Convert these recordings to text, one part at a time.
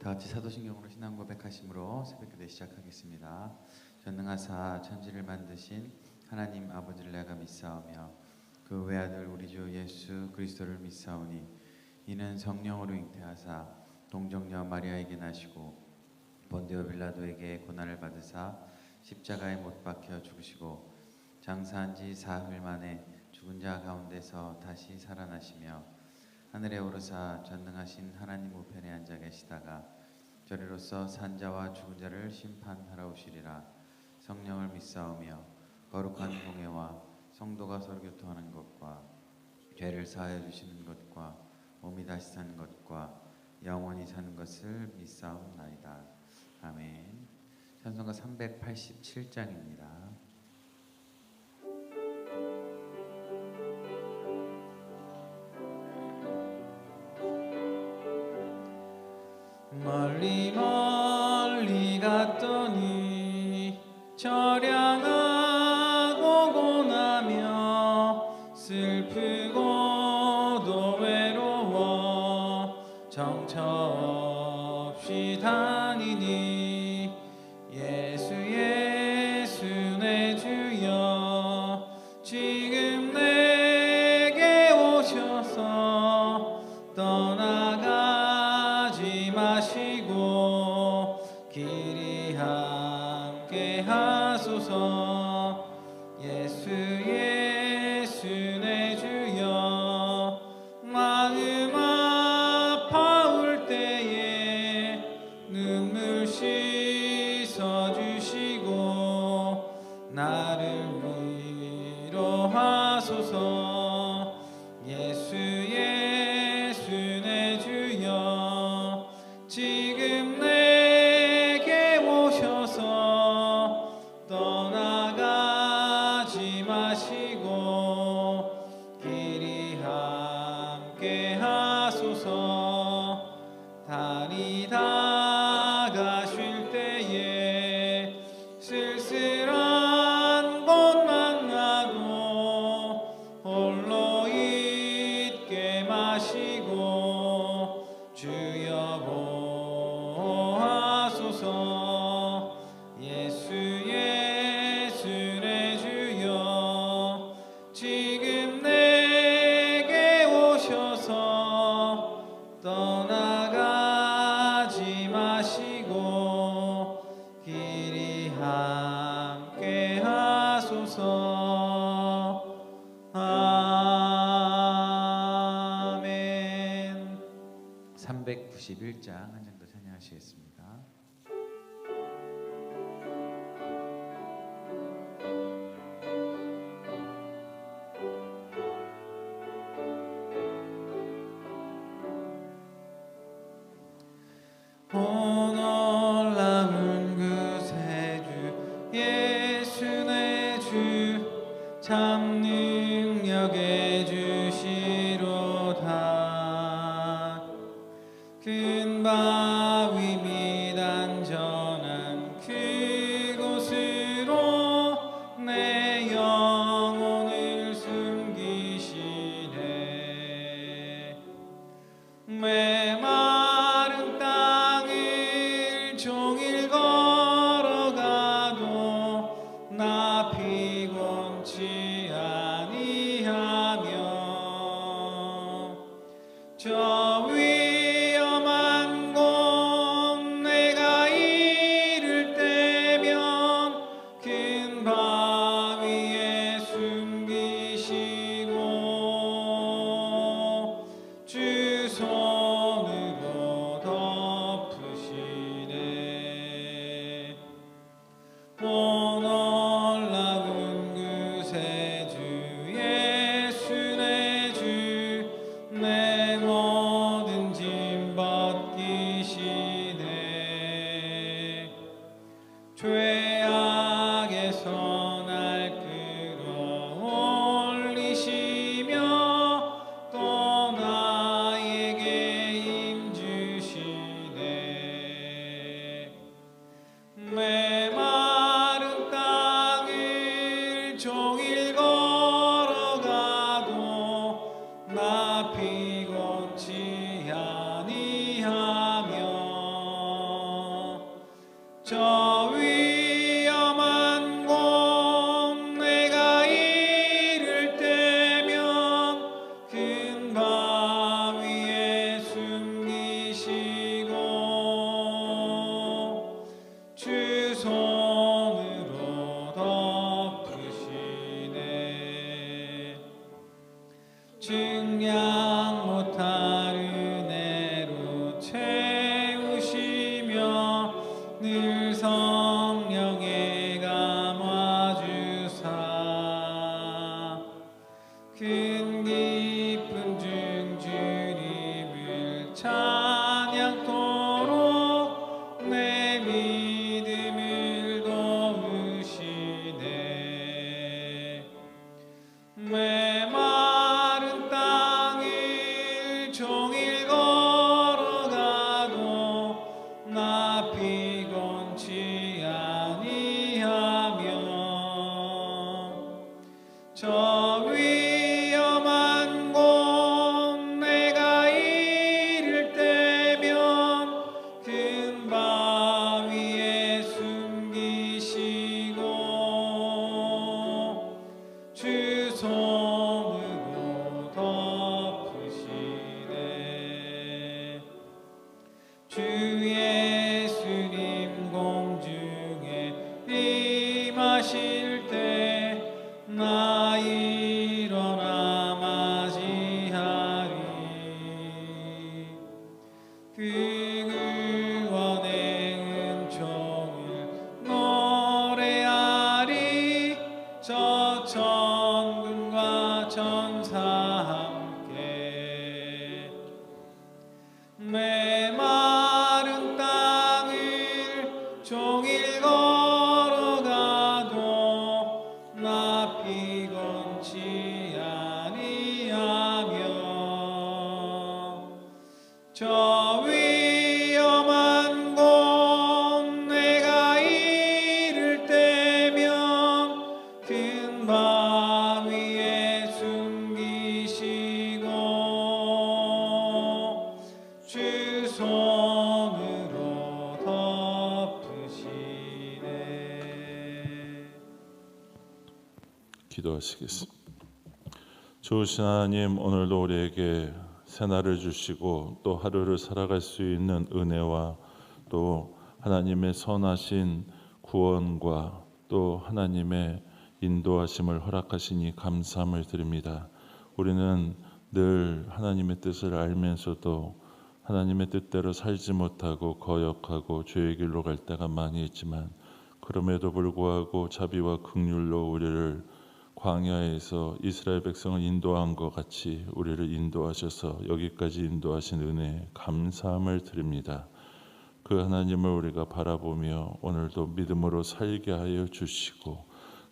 다 같이 사도신경으로 신앙 고백하심으로 새벽기도 시작하겠습니다. 전능하사 천지를 만드신 하나님 아버지를 내가 믿사오며 그 외아들 우리 주 예수 그리스도를 믿사오니 이는 성령으로 잉태하사 동정녀 마리아에게 나시고 본디오 빌라도에게 고난을 받으사 십자가에 못 박혀 죽으시고 장사한 지 사흘 만에 죽은 자 가운데서 다시 살아나시며 하늘에 오르사 전능하신 하나님 우편에 앉아 계시다가 저리로서 산자와 죽은 자를 심판하러 오시리라. 성령을 믿사오며 거룩한 공회와 성도가 서로 교통하는 것과 죄를 사하여 주시는 것과 몸이 다시 사는 것과 영원히 사는 것을 믿사옵나이다. 아멘. 찬송가 387장입니다. 멀리 멀리 갔더니 처량하고 고나며 슬프고도 외로워 정처 없이 다니니 예수 예수 내 주여 지금 내게 오셔서 떠나가지 마시고 길이 함께 하소서. 예수 예수 내 주여 마음 아파올 때에 눈물 씻어주시고 나를 위로하소서. 예수 예수 내 주여 지금 내게 오셔서 떠나가지 마시고 길이 함께 하소서. 다니다가 쉴 때에 쓸쓸한 곳 만나도 홀로 있게 마시고 주여 보호하소서. 예수 예수 내 주여 지금 내게 오셔서 떠나가지 마시고 길이 함께 하소서. 아멘. 391장 한 장 더 찬양하시겠습니다. 오 놀라운 그 세주 예수 내 주 참 능력의 주시로다. 큰 바위 밑 안전한 그곳으로 내 영혼을 숨기시네. 메마른 땅을 종일 걸어가도 나 피곤치 아니하며 저 위험한 곳 내가 이를 때면 큰 바위에 숨기시고 주 손으로 덮으시네. 오 놀라운 그 세주 예수 내 주 내 모든 짐 벗기시네. 죄악에서 날 끌어올리시며 또 나에게 힘주시네. 메마른 땅을 종일 걸어가도 나 피곤치 아니하며 저 위험한 곳 내가 이를 때면 큰 바위에 숨기시고 주 손으로 덮으시네. 증량 못할 은혜로 채우시며 늘 성령에 감화주사 큰 기쁨 중 주님을 찬양토록 내 믿음을 도우시네. 메마른 땅을 종일 걸어가도 나 피곤치 아니하며 저 위험한 곳 내가 이를 때면 큰 바위에 숨기시고 주 손으로 덮으시네. 주 예수님 공중에 임하실 때 나 일어나 맞이하리. 그 구원의 은총을 노래하리. 저 천군과 천사 함께 메마른 땅을 종일 걸어가도 나 피곤치 아니하며 저 위험한 곳 내가 이를 때면 큰 바위에 숨기시고 주 손으로 덮으시네. 기도하시겠습니다. 좋으신 하나님, 오늘도 우리에게 새날을 주시고 또 하루를 살아갈 수 있는 은혜와 또 하나님의 선하신 구원과 또 하나님의 인도하심을 허락하시니 감사함을 드립니다. 우리는 늘 하나님의 뜻을 알면서도 하나님의 뜻대로 살지 못하고 거역하고 죄의 길로 갈 때가 많이 있지만 그럼에도 불구하고 자비와 긍휼로 우리를 광야에서 이스라엘 백성을 인도한 것 같이 우리를 인도하셔서 여기까지 인도하신 은혜에 감사함을 드립니다. 그 하나님을 우리가 바라보며 오늘도 믿음으로 살게 하여 주시고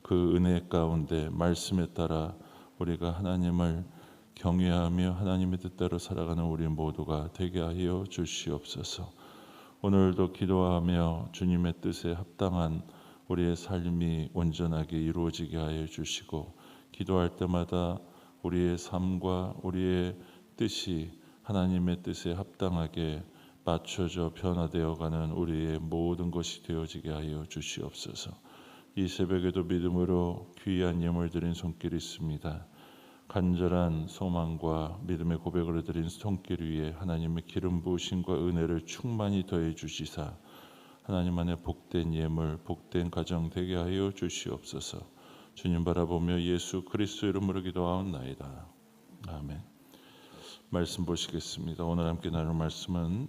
그 은혜 가운데 말씀에 따라 우리가 하나님을 경외하며 하나님의 뜻대로 살아가는 우리 모두가 되게 하여 주시옵소서. 오늘도 기도하며 주님의 뜻에 합당한 우리의 삶이 온전하게 이루어지게 하여 주시고 기도할 때마다 우리의 삶과 우리의 뜻이 하나님의 뜻에 합당하게 맞춰져 변화되어가는 우리의 모든 것이 되어지게 하여 주시옵소서. 이 새벽에도 믿음으로 귀한 예물 드린 손길이 있습니다. 간절한 소망과 믿음의 고백을 드린 손길 위에 하나님의 기름 부으심과 은혜를 충만히 더해 주시사 하나님 안에 복된 예물, 복된 가정 되게 하여 주시옵소서. 주님 바라보며 예수 그리스도 이름으로 기도하옵나이다. 아멘. 말씀 보시겠습니다. 오늘 함께 나눌 말씀은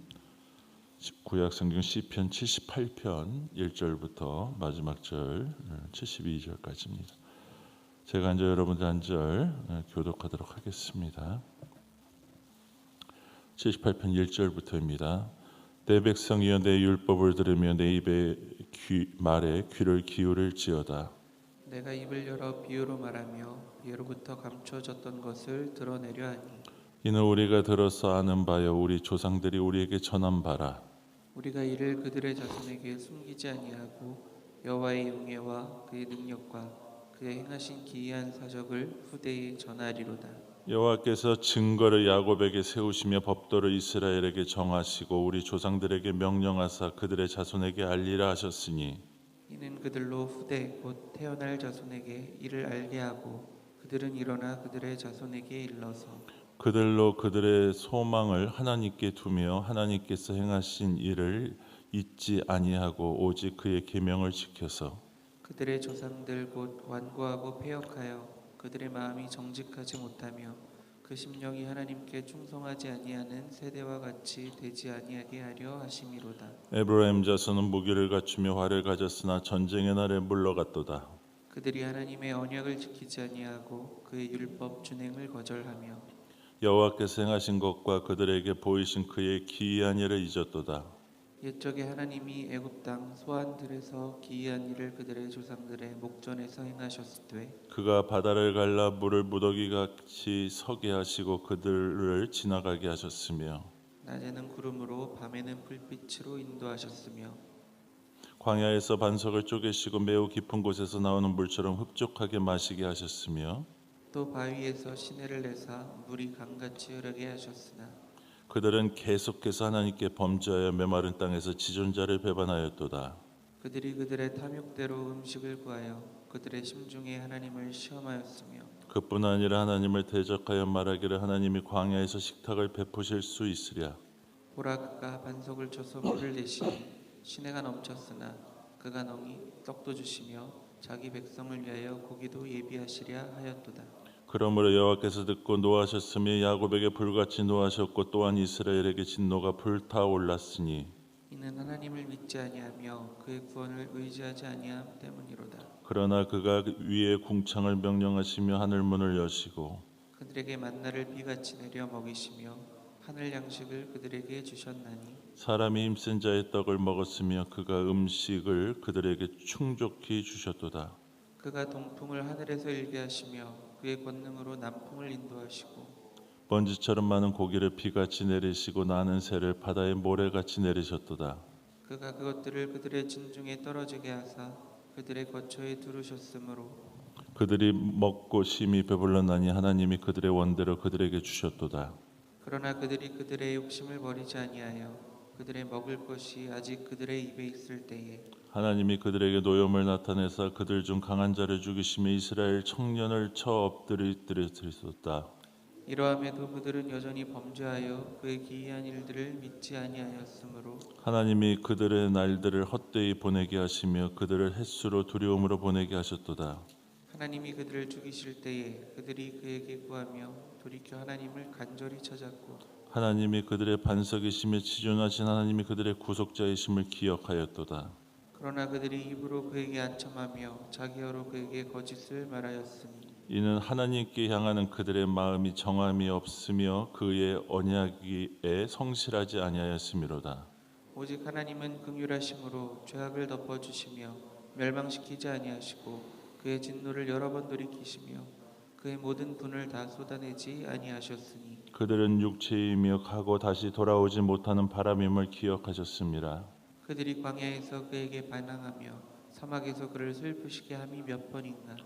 구약 성경 시편 78편 1절부터 마지막 절 72절까지입니다. 제가 한 절 여러분들 한 절 교독하도록 하겠습니다. 78편 1절부터입니다. 내 백성이여 내 율법을 들으며 내 입의 말에 귀를 기울일지어다. 내가 입을 열어 비유로 말하며 예로부터 감춰졌던 것을 드러내려 하니 이는 우리가 들어서 아는 바여 우리 조상들이 우리에게 전한 바라. 우리가 이를 그들의 자손에게 숨기지 아니하고 여호와의 용례와 그의 능력과 그의 행하신 기이한 사적을 후대에 전하리로다. 여호와께서 증거를 야곱에게 세우시며 법도를 이스라엘에게 정하시고 우리 조상들에게 명령하사 그들의 자손에게 알리라 하셨으니 이는 그들로 후대 곧 태어날 자손에게 이를 알게 하고 그들은 일어나 그들의 자손에게 일러서 그들로 그들의 소망을 하나님께 두며 하나님께서 행하신 일을 잊지 아니하고 오직 그의 계명을 지켜서 그들의 조상들 곧 완고하고 패역하여 그들의 마음이 정직하지 못하며 그 심령이 하나님께 충성하지 아니하는 세대와 같이 되지 아니하게 하려 하심이로다. 에브라임 자손은 무기를 갖추며 활을 가졌으나 전쟁의 날에 물러갔도다. 그들이 하나님의 언약을 지키지 아니하고 그의 율법 준행을 거절하며 여호와께서 행하신 것과 그들에게 보이신 그의 기이한 일을 잊었도다. 옛적에 하나님이 애굽 땅 소안들에서 기이한 일을 그들의 조상들의 목전에서 행하셨으되 그가 바다를 갈라 물을 무더기같이 서게 하시고 그들을 지나가게 하셨으며 낮에는 구름으로 밤에는 불빛으로 인도하셨으며 광야에서 반석을 쪼개시고 매우 깊은 곳에서 나오는 물처럼 흡족하게 마시게 하셨으며 또 바위에서 시내를 내사 물이 강같이 흐르게 하셨으나 그들은 계속해서 하나님께 범죄하여 메마른 땅에서 지존자를 배반하였도다. 그들이 그들의 탐욕대로 음식을 구하여 그들의 심중에 하나님을 시험하였으며 그뿐 아니라 하나님을 대적하여 말하기를 하나님이 광야에서 식탁을 베푸실 수 있으랴. 보라 그가 반석을 쳐서 물을 내시니 시내가 넘쳤으나 그가 능히 떡도 주시며 자기 백성을 위하여 고기도 예비하시랴 하였도다. 그러므로 여호와께서 듣고 노하셨으며 야곱에게 불같이 노하셨고 또한 이스라엘에게 진노가 불타올랐으니 이는 하나님을 믿지 아니하며 그의 구원을 의지하지 아니함 때문이로다. 그러나 그가 위에 궁창을 명령하시며 하늘 문을 여시고 그들에게 만나를 비같이 내려 먹이시며 하늘 양식을 그들에게 주셨나니 사람이 힘센 자의 떡을 먹었으며 그가 음식을 그들에게 충족히 주셨도다. 그가 동풍을 하늘에서 일게 하시며 그의 권능으로 남풍을 인도하시고 번지처럼 많은 고기를 비같이 내리시고 나는 새를 바다의 모래같이 내리셨도다. 그가 그것들을 그들의 진중에 떨어지게 하사 그들의 거처에 두르셨으므로 그들이 먹고 심히 배불렀나니 하나님이 그들의 원대로 그들에게 주셨도다. 그러나 그들이 그들의 욕심을 버리지 아니하여 그들의 먹을 것이 아직 그들의 입에 있을 때에 하나님이 그들에게 노염을 나타내사 그들 중 강한 자를 죽이시며 이스라엘 청년을 쳐 엎드리셨다. 이러함에도 그들은 여전히 범죄하여 그의 기이한 일들을 믿지 아니하였으므로 하나님이 그들의 날들을 헛되이 보내게 하시며 그들을 햇수로 두려움으로 보내게 하셨도다. 하나님이 그들을 죽이실 때에 그들이 그에게 구하며 돌이켜 하나님을 간절히 찾았고 하나님이 그들의 반석이시며 지존하신 하나님이 그들의 구속자이심을 기억하였도다. 그러나 그들이 입으로 그에게 안첨하며 자기어로 그에게 거짓을 말하였으니 이는 하나님께 향하는 그들의 마음이 정함이 없으며 그의 언약에 성실하지 아니하였음이로다. 오직 하나님은 긍휼하심으로 죄악을 덮어주시며 멸망시키지 아니하시고 그의 진노를 여러 번 돌이키시며 그의 모든 분을 다 쏟아내지 아니하셨으니 그들은 육체이며 가고 다시 돌아오지 못하는 바람임을 기억하셨습니다. 그들이 광야에서 그에게 반항하며 사막에서 그를 슬프시게 함이 몇 번인가.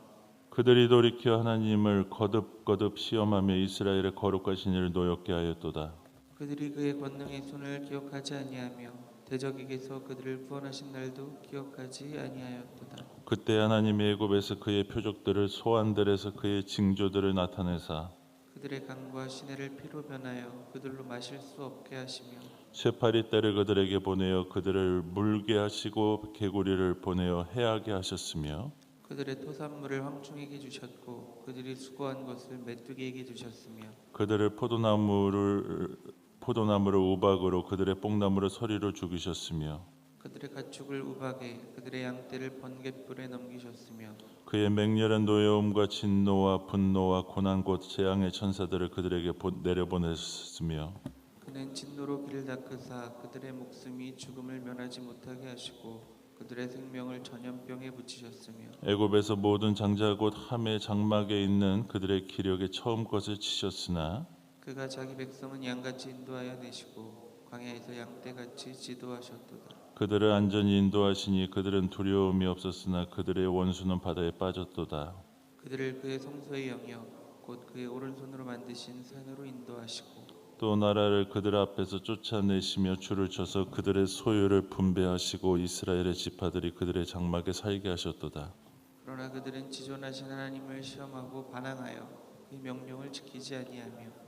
그들이 돌이켜 하나님을 거듭거듭 시험하며 이스라엘의 거룩하신 이를 노엽게 하였도다. 그들이 그의 권능의 손을 기억하지 아니하며 대적에게서 그들을 구원하신 날도 기억하지 아니하였도다. 그때 하나님이 애굽에서 그의 표적들을 소안들에서 그의 징조들을 나타내사 그들의 강과 시내를 피로 변하여 그들로 마실 수 없게 하시며 쇠파리 떼를 그들에게 보내어 그들을 물게 하시고 개구리를 보내어 해하게 하셨으며 그들의 토산물을 황충에게 주셨고 그들이 수고한 것을 메뚜기에게 주셨으며 그들을 포도나무를 우박으로 그들의 뽕나무를 서리로 죽이셨으며 그들의 가축을 우박에 그들의 양떼를 번갯불에 넘기셨으며 그의 맹렬한 노여움과 진노와 분노와 고난 곧 재앙의 천사들을 그들에게 내려보냈으며 그는 진노로 길을 닦으사 그들의 목숨이 죽음을 면하지 못하게 하시고 그들의 생명을 전염병에 붙이셨으며 애굽에서 모든 장자 곧 함의 장막에 있는 그들의 기력에 처음 것을 치셨으나 그가 자기 백성은 양같이 인도하여 내시고 광야에서 양떼같이 지도하셨도다. 그들을 안전히 인도하시니 그들은 두려움이 없었으나 그들의 원수는 바다에 빠졌도다. 그들을 그의 성소에 영여 곧 그의 오른손으로 만드신 산으로 인도하시고 또 나라를 그들 앞에서 쫓아내시며 줄을 쳐서 그들의 소유를 분배하시고 이스라엘의 지파들이 그들의 장막에 살게 하셨도다. 그러나 그들은 지존하신 하나님을 시험하고 반항하여 그의 명령을 지키지 아니하며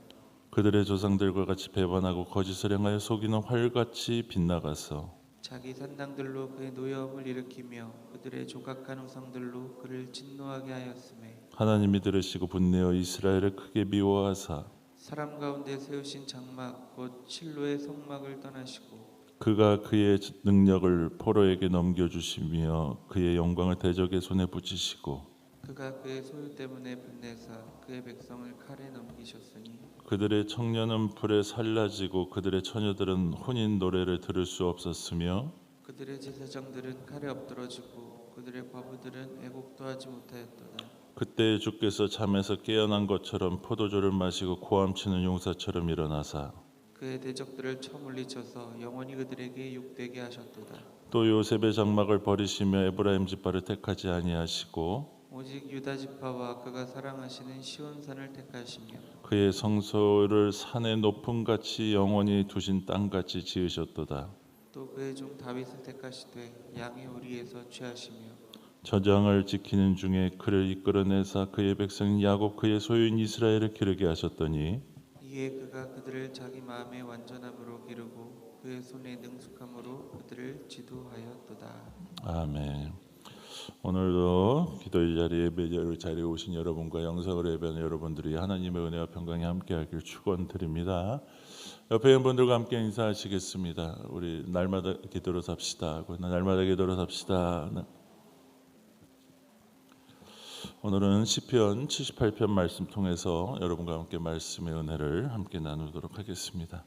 그들의 조상들과 같이 배반하고 거짓을 행하여 속이는 활같이 빗나가서 자기 산당들로 그의 노여움을 일으키며 그들의 조각한 우상들로 그를 진노하게 하였으매 하나님이 들으시고 분내어 이스라엘을 크게 미워하사 사람 가운데 세우신 장막 곧 실로의 성막을 떠나시고 그가 그의 능력을 포로에게 넘겨주시며 그의 영광을 대적의 손에 붙이시고 그가 그의 소유 때문에 분내사 그의 백성을 칼에 넘기셨으니 그들의 청년은 불에 살라지고 그들의 처녀들은 혼인 노래를 들을 수 없었으며 그들의 제사장들은 칼에 엎드러지고 그들의 과부들은 애곡도 하지 못하였도다. 그때 주께서 잠에서 깨어난 것처럼 포도주를 마시고 고함치는 용사처럼 일어나사 그의 대적들을 쳐 물리쳐서 영원히 그들에게 욕되게 하셨도다. 또 요셉의 장막을 버리시며 에브라임 지파를 택하지 아니하시고 오직 유다 지파와 그가 사랑하시는 시온산을 택하시며 그의 성소를 산의 높음 같이 영원히 두신 땅 같이 지으셨도다. 또 그의 종 다윗을 택하시되 양의 우리에서 취하시며 저장을 지키는 중에 그를 이끌어내사 그의 백성인 야곱 그의 소유인 이스라엘을 기르게 하셨더니 이에 그가 그들을 자기 마음의 완전함으로 기르고 그의 손의 능숙함으로 그들을 지도하였도다. 아멘. 오늘도 기도의 자리에 예배 자리에 오신 여러분과 영상으로 예배하는 여러분들이 하나님의 은혜와 평강이 함께하길 축원드립니다. 옆에 있는 분들과 함께 인사하시겠습니다. 우리 날마다 기도로 삽시다. 날마다 기도로 삽시다. 오늘은 시편 78편 말씀 통해서 여러분과 함께 말씀의 은혜를 함께 나누도록 하겠습니다.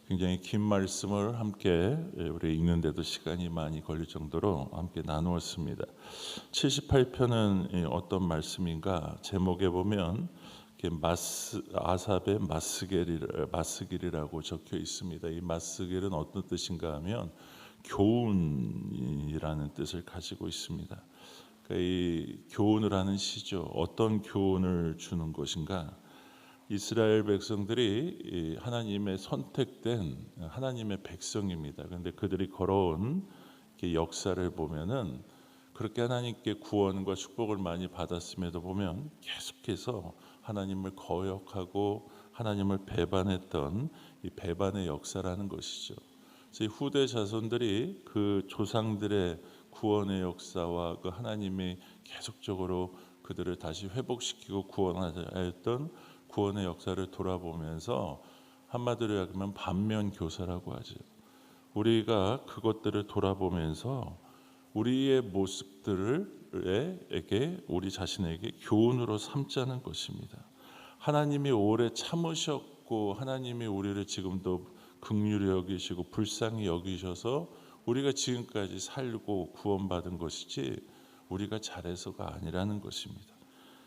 굉장히 긴 말씀을 함께 우리 읽는데도 시간이 많이 걸릴 정도로 함께 나누었습니다. 78편은 어떤 말씀인가? 제목에 보면 아삽의 마스길이라고 적혀 있습니다. 이 마스길은 어떤 뜻인가 하면 교훈이라는 뜻을 가지고 있습니다. 이 교훈을 하는 시죠. 어떤 교훈을 주는 것인가? 이스라엘 백성들이 하나님의 선택된 하나님의 백성입니다. 그런데 그들이 걸어온 역사를 보면은 그렇게 하나님께 구원과 축복을 많이 받았음에도 보면 계속해서 하나님을 거역하고 하나님을 배반했던 이 배반의 역사라는 것이죠. 그래서 이 후대 자손들이 그 조상들의 구원의 역사와 그 하나님이 계속적으로 그들을 다시 회복시키고 구원하였던 구원의 역사를 돌아보면서 한마디로 하면 반면 교사라고 하죠. 우리가 그것들을 돌아보면서 우리의 모습들에게 우리 자신에게 교훈으로 삼자는 것입니다. 하나님이 오래 참으셨고 하나님이 우리를 지금도 긍휼히 여기시고 불쌍히 여기셔서 우리가 지금까지 살고 구원받은 것이지 우리가 잘해서가 아니라는 것입니다.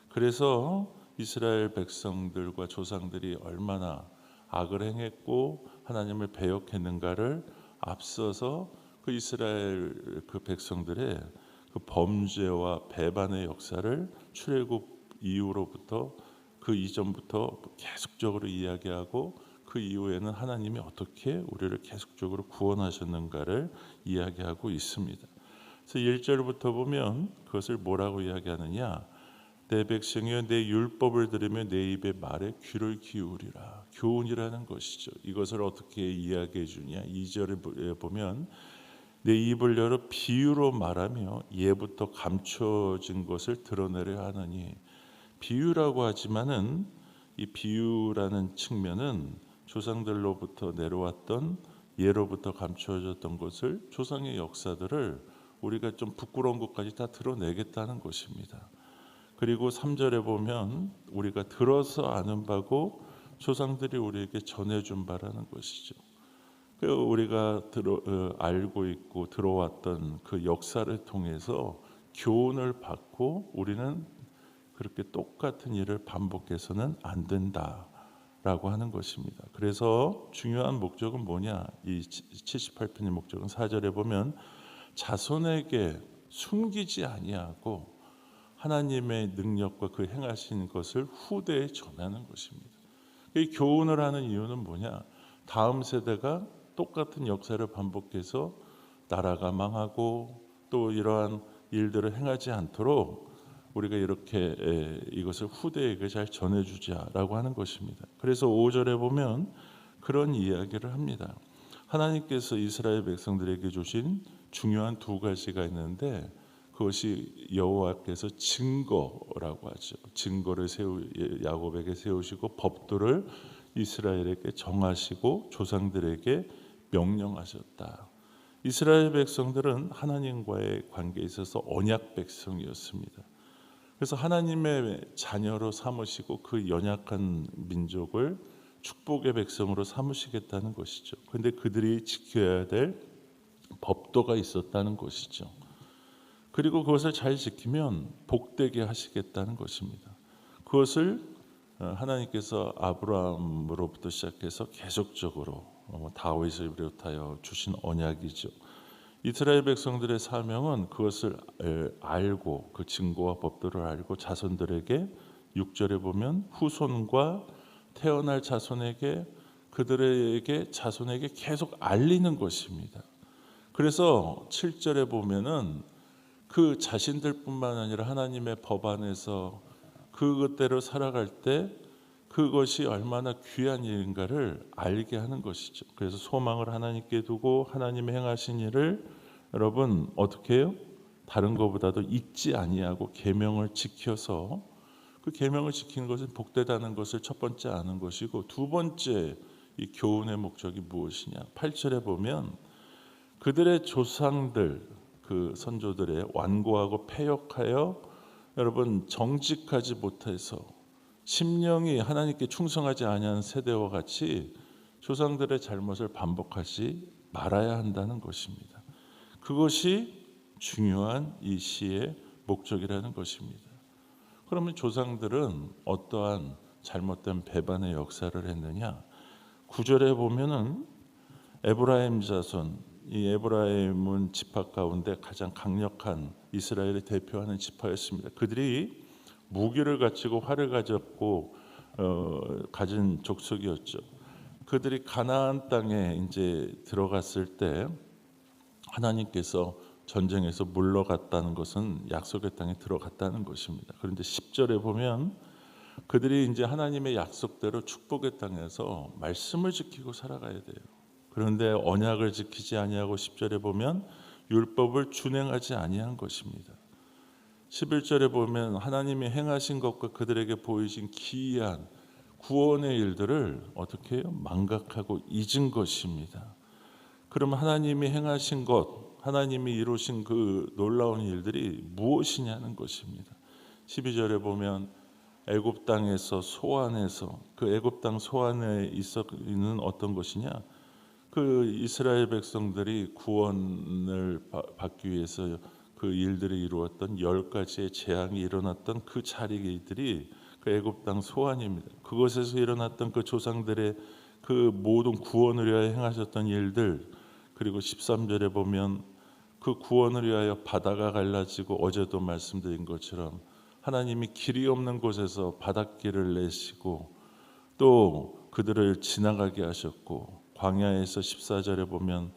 그래서 이스라엘 백성들과 조상들이 얼마나 악을 행했고 하나님을 배역했는가를 앞서서 그 이스라엘 그 백성들의 그 범죄와 배반의 역사를 출애굽 이후로부터 그 이전부터 계속적으로 이야기하고 그 이후에는 하나님이 어떻게 우리를 계속적으로 구원하셨는가를 이야기하고 있습니다. 그래서 1절부터 보면 그것을 뭐라고 이야기하느냐? 내 백성이여 내 율법을 들으며 내 입의 말에 귀를 기울이라. 교훈이라는 것이죠. 이것을 어떻게 이야기해 주냐? 2절에 보면 내 입을 열어 비유로 말하며 예부터 감춰진 것을 드러내려 하느니. 비유라고 하지만은 이 비유라는 측면은 조상들로부터 내려왔던 예로부터 감추어졌던 것을 조상의 역사들을 우리가 좀 부끄러운 것까지 다 드러내겠다는 것입니다. 그리고 3절에 보면 우리가 들어서 아는 바고 조상들이 우리에게 전해준 바라는 것이죠. 우리가 알고 있고 들어왔던 그 역사를 통해서 교훈을 받고 우리는 그렇게 똑같은 일을 반복해서는 안 된다라고 하는 것입니다. 그래서 중요한 목적은 뭐냐? 이 78편의 목적은 4절에 보면 자손에게 숨기지 아니하고 하나님의 능력과 그 행하신 것을 후대에 전하는 것입니다. 이 교훈을 하는 이유는 뭐냐? 다음 세대가 똑같은 역사를 반복해서 나라가 망하고 또 이러한 일들을 행하지 않도록 우리가 이렇게 이것을 후대에게 잘 전해주자라고 하는 것입니다. 그래서 5절에 보면 그런 이야기를 합니다. 하나님께서 이스라엘 백성들에게 주신 중요한 두 가지가 있는데 그것이 여호와께서 증거라고 하죠. 증거를 야곱에게 세우시고 법도를 이스라엘에게 정하시고 조상들에게 명령하셨다. 이스라엘 백성들은 하나님과의 관계에 있어서 언약 백성이었습니다. 그래서 하나님의 자녀로 삼으시고 그 연약한 민족을 축복의 백성으로 삼으시겠다는 것이죠. 그런데 그들이 지켜야 될 법도가 있었다는 것이죠. 그리고 그것을 잘 지키면 복되게 하시겠다는 것입니다. 그것을 하나님께서 아브라함으로부터 시작해서 계속적으로 다윗을 비롯하여 주신 언약이죠. 이스라엘 백성들의 사명은 그것을 알고 그 증거와 법도를 알고 자손들에게 6절에 보면 후손과 태어날 자손에게 그들에게 자손에게 계속 알리는 것입니다. 그래서 7절에 보면은 그 자신들뿐만 아니라 하나님의 법 안에서 그것대로 살아갈 때 그것이 얼마나 귀한 일인가를 알게 하는 것이죠. 그래서 소망을 하나님께 두고 하나님의 행하신 일을 여러분 어떻게 해요? 다른 것보다도 잊지 아니하고 계명을 지켜서 그 계명을 지키는 것은 복되다는 것을 첫 번째 아는 것이고 두 번째 이 교훈의 목적이 무엇이냐? 8절에 보면 그들의 조상들 그 선조들의 완고하고 패역하여 여러분 정직하지 못해서 심령이 하나님께 충성하지 아니하는 세대와 같이 조상들의 잘못을 반복하지 말아야 한다는 것입니다. 그것이 중요한 이 시의 목적이라는 것입니다. 그러면 조상들은 어떠한 잘못된 배반의 역사를 했느냐? 9절에 보면은 에브라임 자손, 이 에브라임은 지파 가운데 가장 강력한 이스라엘을 대표하는 지파였습니다. 그들이 무기를 가지고 활을 가졌고 가진 족속이었죠. 그들이 가나안 땅에 이제 들어갔을 때 하나님께서 전쟁에서 물러갔다는 것은 약속의 땅에 들어갔다는 것입니다. 그런데 10절에 보면 그들이 이제 하나님의 약속대로 축복의 땅에서 말씀을 지키고 살아가야 돼요. 그런데 언약을 지키지 아니하고 10절에 보면 율법을 준행하지 아니한 것입니다. 11절에 보면 하나님이 행하신 것과 그들에게 보이신 기이한 구원의 일들을 어떻게 해요? 망각하고 잊은 것입니다. 그럼 하나님이 행하신 것, 하나님이 이루신 그 놀라운 일들이 무엇이냐는 것입니다. 12절에 보면 애굽 땅에서 소환해서 그 애굽 땅 소환에 있는 어떤 것이냐? 그 이스라엘 백성들이 구원을 받기 위해서 그 일들을 이루었던 10가지의 재앙이 일어났던 그 자리들이 그 애굽 땅 소환입니다. 그곳에서 일어났던 그 조상들의 그 모든 구원을 위하여 행하셨던 일들, 그리고 13절에 보면 그 구원을 위하여 바다가 갈라지고 어제도 말씀드린 것처럼 하나님이 길이 없는 곳에서 바닷길을 내시고 또 그들을 지나가게 하셨고, 광야에서 14절에 보면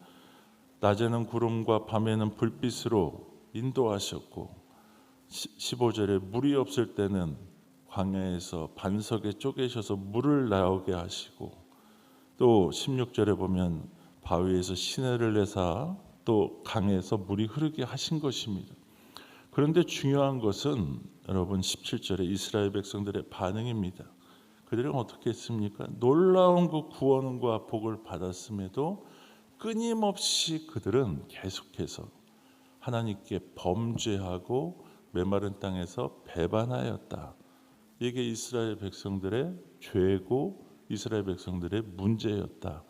낮에는 구름과 밤에는 불빛으로 인도하셨고, 15절에 물이 없을 때는 광야에서 반석에 쪼개셔서 물을 나오게 하시고, 또 16절에 보면 바위에서 시내를 내사 또 강에서 물이 흐르게 하신 것입니다. 그런데 중요한 것은 여러분 17절에 이스라엘 백성들의 반응입니다. 그들은 어떻게 했습니까? 놀라운 그 구원과 복을 받았음에도 끊임없이 그들은 계속해서 하나님께 범죄하고 메마른 땅에서 배반하였다. 이게 이스라엘 백성들의 죄고 이스라엘 백성들의 문제였다라는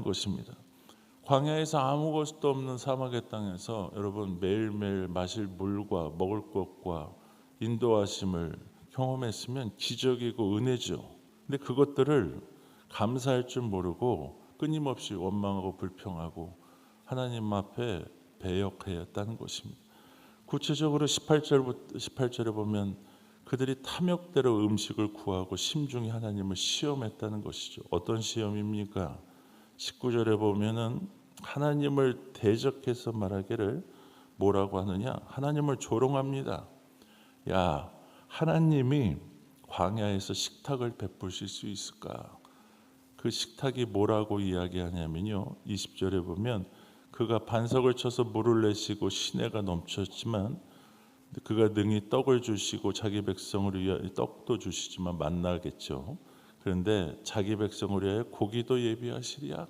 것입니다. 광야에서 아무것도 없는 사막의 땅에서 여러분 매일매일 마실 물과 먹을 것과 인도하심을 경험했으면 기적이고 은혜죠. 근데 그것들을 감사할 줄 모르고 끊임없이 원망하고 불평하고 하나님 앞에 배역하였다는 것입니다. 구체적으로 18절에 보면 그들이 탐욕대로 음식을 구하고 심중히 하나님을 시험했다는 것이죠. 어떤 시험입니까? 19절에 보면은 하나님을 대적해서 말하기를 뭐라고 하느냐? 하나님을 조롱합니다. 야, 하나님이 광야에서 식탁을 베푸실 수 있을까? 그 식탁이 뭐라고 이야기하냐면요, 20절에 보면 그가 반석을 쳐서 물을 내시고 시내가 넘쳤지만 그가 능히 떡을 주시고 자기 백성을 위하여 떡도 주시지만 만나겠죠. 그런데 자기 백성을 위하여 고기도 예비하시리야.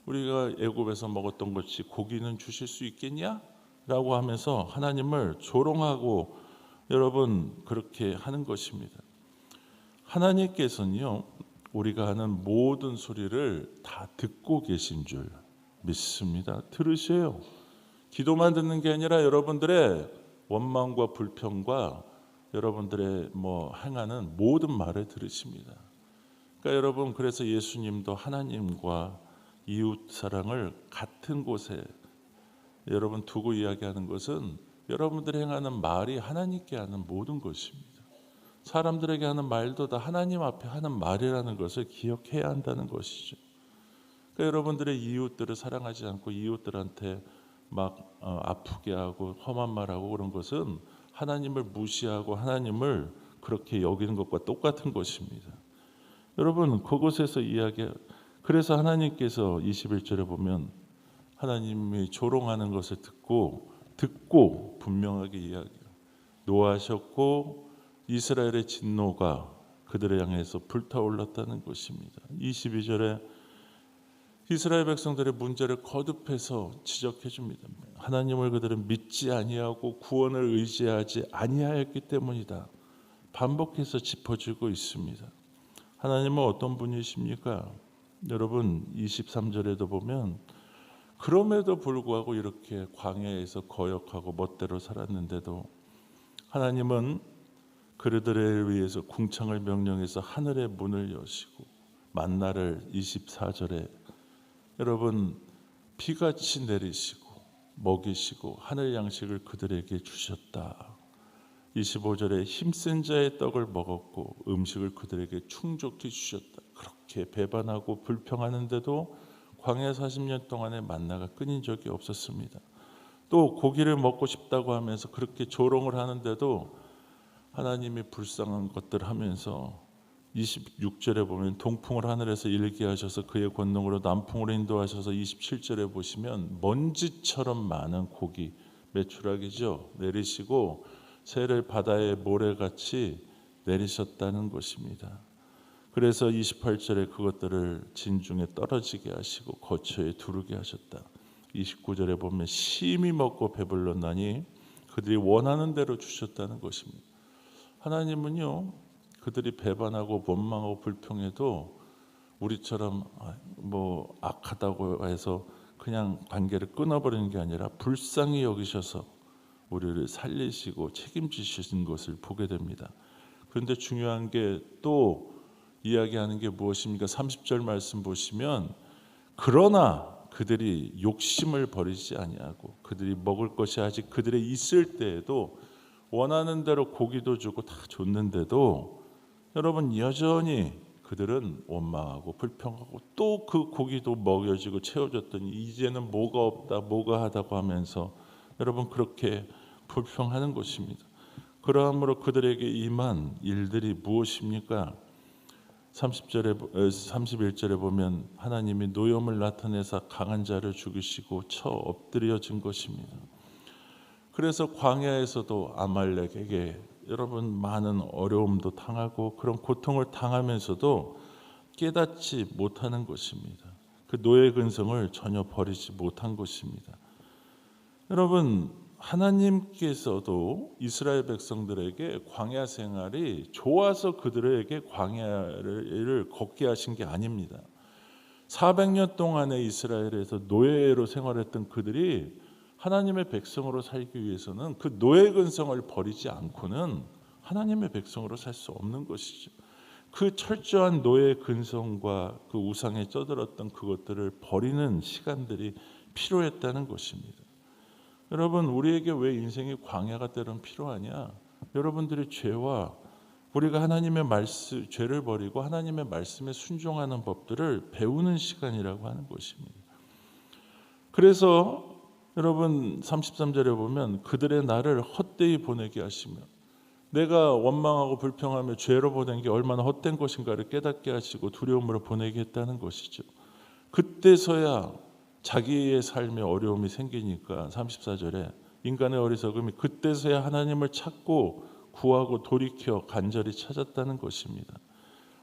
우리가 애굽에서 먹었던 것이 고기는 주실 수 있겠냐? 라고 하면서 하나님을 조롱하고 여러분 그렇게 하는 것입니다. 하나님께서는요, 우리가 하는 모든 소리를 다 듣고 계신 줄 믿습니다. 들으셔요. 기도만 듣는 게 아니라 여러분들의 원망과 불평과 여러분들의 행하는 모든 말을 들으십니다. 그러니까 여러분, 그래서 예수님도 하나님과 이웃 사랑을 같은 곳에 여러분 두고 이야기하는 것은 여러분들이 행하는 말이 하나님께 하는 모든 것입니다. 사람들에게 하는 말도 다 하나님 앞에 하는 말이라는 것을 기억해야 한다는 것이죠. 그러니까 여러분들의 이웃들을 사랑하지 않고 이웃들한테 막 아프게 하고 험한 말하고 그런 것은 하나님을 무시하고 하나님을 그렇게 여기는 것과 똑같은 것입니다. 여러분, 그곳에서 그래서 하나님께서 21절에 보면 하나님이 조롱하는 것을 듣고 분명하게 이야기해요. 노하셨고 이스라엘의 진노가 그들을 향해서 불타올랐다는 것입니다. 22절에 이스라엘 백성들의 문제를 거듭해서 지적해 줍니다. 하나님을 그들은 믿지 아니하고 구원을 의지하지 아니하였기 때문이다. 반복해서 짚어주고 있습니다. 하나님은 어떤 분이십니까? 여러분, 23절에도 보면 그럼에도 불구하고 이렇게 광야에서 거역하고 멋대로 살았는데도 하나님은 그들을 위해서 궁창을 명령해서 하늘의 문을 여시고 만나를 24절에 여러분 비같이 내리시고 먹이시고 하늘 양식을 그들에게 주셨다. 25절에 힘센 자의 떡을 먹었고 음식을 그들에게 충족히 주셨다. 그렇게 배반하고 불평하는데도 광야 40년 동안에 만나가 끊인 적이 없었습니다. 또 고기를 먹고 싶다고 하면서 그렇게 조롱을 하는데도 하나님이 불쌍한 것들 하면서 26절에 보면 동풍을 하늘에서 일게 하셔서 그의 권능으로 남풍으로 인도하셔서 27절에 보시면 먼지처럼 많은 고기, 메추라기죠, 내리시고 새를 바다의 모래같이 내리셨다는 것입니다. 그래서 28절에 그것들을 진중에 떨어지게 하시고 거처에 두르게 하셨다. 29절에 보면 심히 먹고 배불렀나니 그들이 원하는 대로 주셨다는 것입니다. 하나님은요, 그들이 배반하고 원망하고 불평해도 우리처럼 악하다고 해서 그냥 관계를 끊어버리는 게 아니라 불쌍히 여기셔서 우리를 살리시고 책임지시는 것을 보게 됩니다. 그런데 중요한 게 또 이야기하는 게 무엇입니까? 30절 말씀 보시면 그러나 그들이 욕심을 버리지 아니하고 그들이 먹을 것이 아직 그들의 있을 때에도 원하는 대로 고기도 주고 다 줬는데도 여러분 여전히 그들은 원망하고 불평하고 또 그 고기도 먹여지고 채워졌더니 이제는 뭐가 없다 뭐가 하다고 하면서 여러분 그렇게 불평하는 것입니다. 그러므로 그들에게 임한 일들이 무엇입니까? 31절에 보면 하나님이 노염을 나타내사 강한 자를 죽이시고 쳐 엎드려진 것입니다. 그래서 광야에서도 아말렉에게 여러분 많은 어려움도 당하고 그런 고통을 당하면서도 깨닫지 못하는 것입니다. 그 노예 근성을 전혀 버리지 못한 것입니다. 여러분, 하나님께서도 이스라엘 백성들에게 광야 생활이 좋아서 그들에게 광야를 걷게 하신 게 아닙니다. 400년 동안의 이스라엘에서 노예로 생활했던 그들이 하나님의 백성으로 살기 위해서는 그 노예 근성을 버리지 않고는 하나님의 백성으로 살 수 없는 것이죠. 그 철저한 노예 근성과 그 우상에 쩌들었던 그것들을 버리는 시간들이 필요했다는 것입니다. 여러분, 우리에게 왜 인생의 광야가 때론 필요하냐? 여러분들의 죄와 우리가 하나님의 말씀, 죄를 버리고 하나님의 말씀에 순종하는 법들을 배우는 시간이라고 하는 것입니다. 그래서 여러분 33절에 보면 그들의 날을 헛되이 보내게 하시며, 내가 원망하고 불평하며 죄로 보낸 게 얼마나 헛된 것인가를 깨닫게 하시고 두려움으로 보내게 했다는 것이죠. 그때서야 자기의 삶에 어려움이 생기니까 34절에 인간의 어리석음이 그때서야 하나님을 찾고 구하고 돌이켜 간절히 찾았다는 것입니다.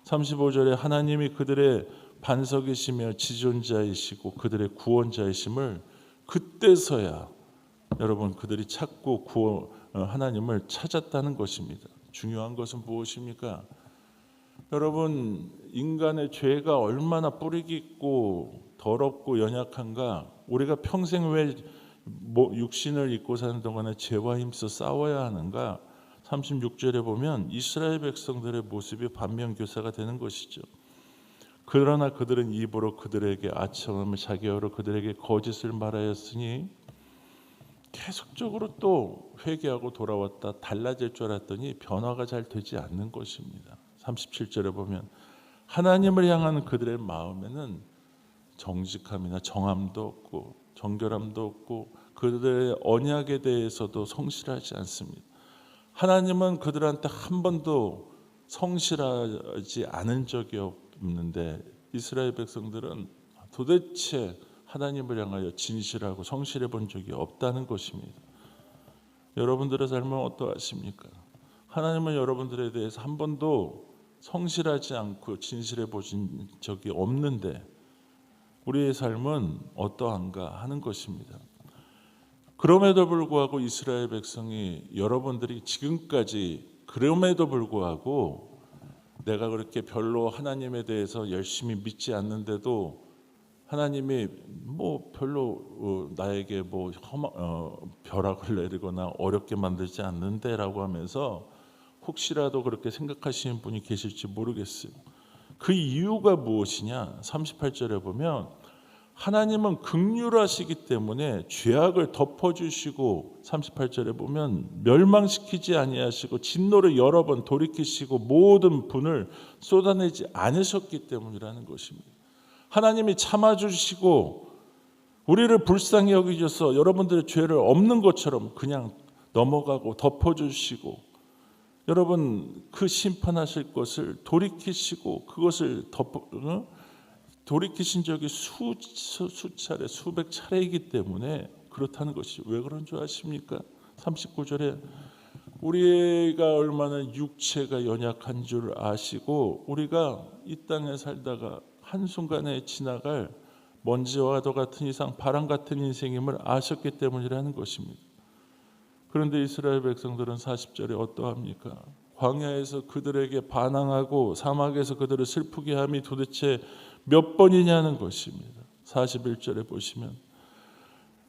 35절에 하나님이 그들의 반석이시며 지존자이시고 그들의 구원자이심을 그때서야 여러분 그들이 찾고 하나님을 찾았다는 것입니다. 중요한 것은 무엇입니까? 여러분, 인간의 죄가 얼마나 뿌리 깊고 더럽고 연약한가. 우리가 평생 왜 육신을 입고 사는 동안에 죄와 힘써 싸워야 하는가. 36절에 보면 이스라엘 백성들의 모습이 반면교사가 되는 것이죠. 그러나 그들은 입으로 그들에게 아첨하며 자기어로 그들에게 거짓을 말하였으니, 계속적으로 또 회개하고 돌아왔다 달라질 줄 알았더니 변화가 잘 되지 않는 것입니다. 37절에 보면 하나님을 향하는 그들의 마음에는 정직함이나 정함도 없고 정결함도 없고 그들의 언약에 대해서도 성실하지 않습니다. 하나님은 그들한테 한 번도 성실하지 않은 적이 없는데 이스라엘 백성들은 도대체 하나님을 향하여 진실하고 성실해 본 적이 없다는 것입니다. 여러분들의 삶은 어떠하십니까? 하나님은 여러분들에 대해서 한 번도 성실하지 않고 진실해 보신 적이 없는데 우리의 삶은 어떠한가 하는 것입니다. 그럼에도 불구하고 이스라엘 백성이, 여러분들이 지금까지 그럼에도 불구하고 내가 그렇게 별로 하나님에 대해서 열심히 믿지 않는데도 하나님이 별로 나에게 벼락을 내리거나 어렵게 만들지 않는데라고 하면서 혹시라도 그렇게 생각하시는 분이 계실지 모르겠어요. 그 이유가 무엇이냐? 38절에 보면 하나님은 긍휼하시기 때문에 죄악을 덮어주시고, 38절에 보면 멸망시키지 아니하시고 진노를 여러 번 돌이키시고 모든 분을 쏟아내지 않으셨기 때문이라는 것입니다. 하나님이 참아주시고 우리를 불쌍히 여기셔서 여러분들의 죄를 없는 것처럼 그냥 넘어가고 덮어주시고, 여러분 그 심판하실 것을 돌이키시고 그것을 돌이키신 적이 수차례 수백 차례이기 때문에 그렇다는 것이 왜 그런 줄 아십니까? 39절에 우리가 얼마나 육체가 연약한 줄 아시고 우리가 이 땅에 살다가 한순간에 지나갈 먼지와도 같은 이상 바람 같은 인생임을 아셨기 때문이라는 것입니다. 그런데 이스라엘 백성들은 40절에 어떠합니까? 광야에서 그들에게 반항하고 사막에서 그들을 슬프게 함이 도대체 몇 번이냐는 것입니다. 41절에 보시면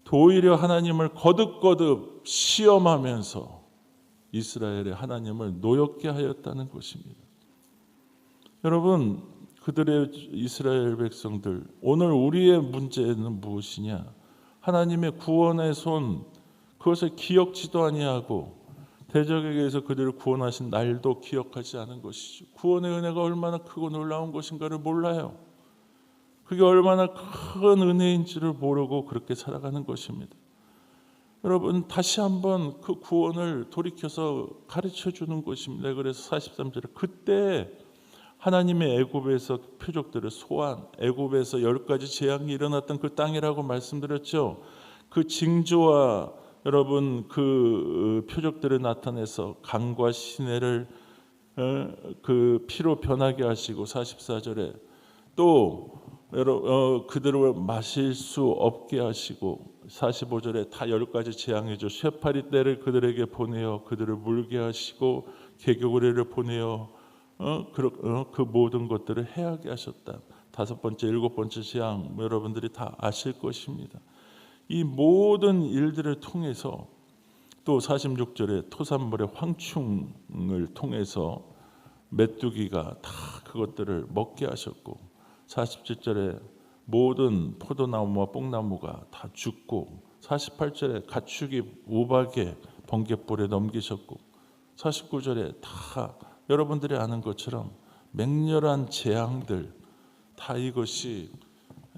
도리어 하나님을 거듭거듭 시험하면서 이스라엘의 하나님을 노엽게 하였다는 것입니다. 여러분, 그들의 이스라엘 백성들, 오늘 우리의 문제는 무엇이냐? 하나님의 구원의 손, 그것을 기억지도 아니하고 대적에게서 그들을 구원하신 날도 기억하지 않은 것이죠. 구원의 은혜가 얼마나 크고 놀라운 것인가를 몰라요. 그게 얼마나 큰 은혜인지를 모르고 그렇게 살아가는 것입니다. 여러분, 다시 한번 그 구원을 돌이켜서 가르쳐 주는 것입니다. 그래서 43절에 그때 하나님의 애굽에서 표적들을 소환, 애굽에서 10가지 재앙이 일어났던 그 땅이라고 말씀드렸죠. 그 징조와 여러분 그 표적들을 나타내서 강과 시내를 그 피로 변하게 하시고, 44절에 또 그들을 마실 수 없게 하시고, 45절에 다 10가지 재앙이죠. 쇠파리 떼를 그들에게 보내어 그들을 물게 하시고 개구리를 보내어 그 모든 것들을 해하게 하셨다. 5번째, 7번째 재앙 여러분들이 다 아실 것입니다. 이 모든 일들을 통해서 또 46절에 토산물의 황충을 통해서 메뚜기가 다 그것들을 먹게 하셨고, 47절에 모든 포도나무와 뽕나무가 다 죽고 48절에 가축이 우박에 번갯불에 넘기셨고 49절에 다 여러분들이 아는 것처럼 맹렬한 재앙들 다 이것이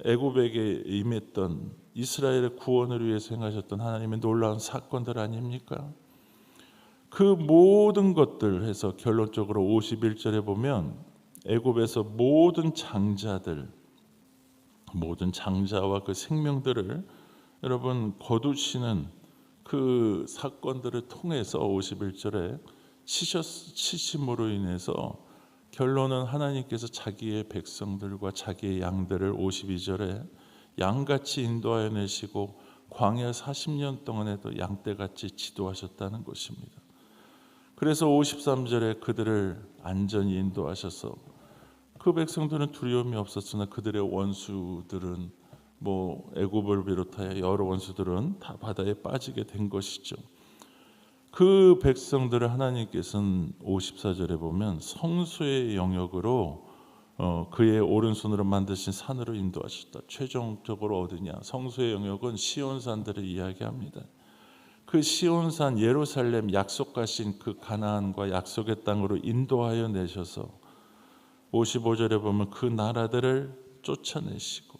애굽에게 임했던 이스라엘의 구원을 위해서 행하셨던 하나님의 놀라운 사건들 아닙니까? 그 모든 것들 해서 결론적으로 51절에 보면 애굽에서 모든 장자와 그 생명들을 여러분 거두시는 그 사건들을 통해서 51절에 치심으로 인해서 결론은 하나님께서 자기의 백성들과 자기의 양들을 52절에 양같이 인도하여 내시고 광야 40년 동안에도 양떼같이 지도하셨다는 것입니다. 그래서 53절에 그들을 안전히 인도하셔서 그 백성들은 두려움이 없었으나 그들의 원수들은 애굽을 비롯하여 여러 원수들은 다 바다에 빠지게 된 것이죠. 그 백성들을 하나님께서는 54절에 보면 성소의 영역으로 그의 오른손으로 만드신 산으로 인도하셨다. 최종적으로 어디냐? 성소의 영역은 시온산들을 이야기합니다. 그 시온산 예루살렘 약속하신 그 가나안과 약속의 땅으로 인도하여 내셔서 55절에 보면 그 나라들을 쫓아내시고